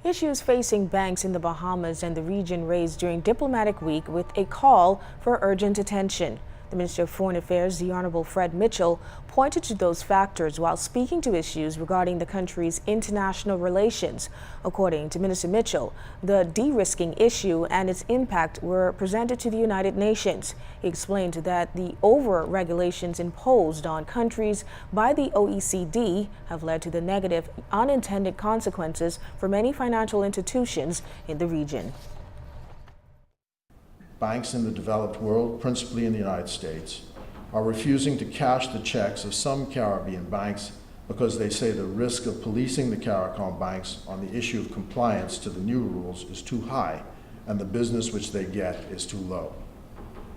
Issues facing banks in the Bahamas and the region raised during Diplomatic Week with a call for urgent attention. The Minister of Foreign Affairs, the Honorable Fred Mitchell, pointed to those factors while speaking to issues regarding the country's international relations. According to Minister Mitchell, the de-risking issue and its impact were presented to the United Nations. He explained that the over-regulations imposed on countries by the OECD have led to the negative unintended consequences for many financial institutions in the region. Banks in the developed world, principally in the United States, are refusing to cash the checks of some Caribbean banks because they say the risk of policing the CARICOM banks on the issue of compliance to the new rules is too high and the business which they get is too low.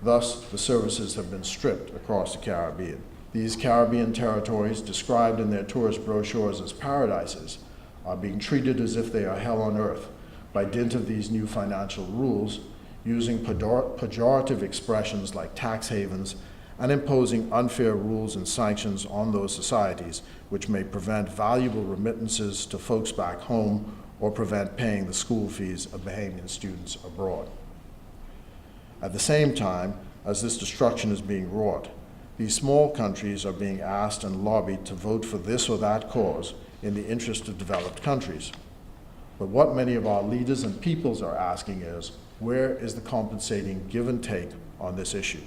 Thus, the services have been stripped across the Caribbean. These Caribbean territories, described in their tourist brochures as paradises, are being treated as if they are hell on earth by dint of these new financial rules, using pejorative expressions like tax havens and imposing unfair rules and sanctions on those societies which may prevent valuable remittances to folks back home or prevent paying the school fees of Bahamian students abroad. At the same time as this destruction is being wrought, these small countries are being asked and lobbied to vote for this or that cause in the interest of developed countries. But what many of our leaders and peoples are asking is, where is the compensating give and take on this issue?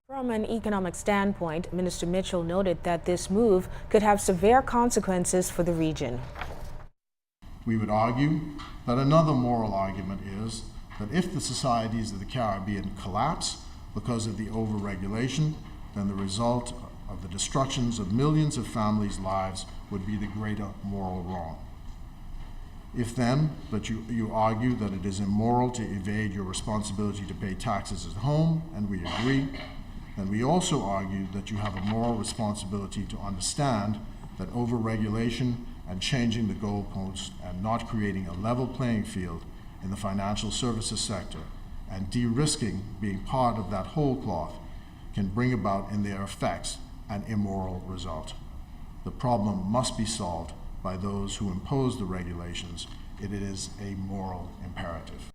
From an economic standpoint, Minister Mitchell noted that this move could have severe consequences for the region. We would argue that another moral argument is that if the societies of the Caribbean collapse because of the over-regulation, then the result of the destructions of millions of families' lives would be the greater moral wrong. If then, that you argue that it is immoral to evade your responsibility to pay taxes at home, and we agree, then we also argue that you have a moral responsibility to understand that over-regulation and changing the goalposts and not creating a level playing field in the financial services sector and de-risking being part of that whole cloth can bring about in their effects an immoral result. The problem must be solved by those who impose the regulations. It is a moral imperative.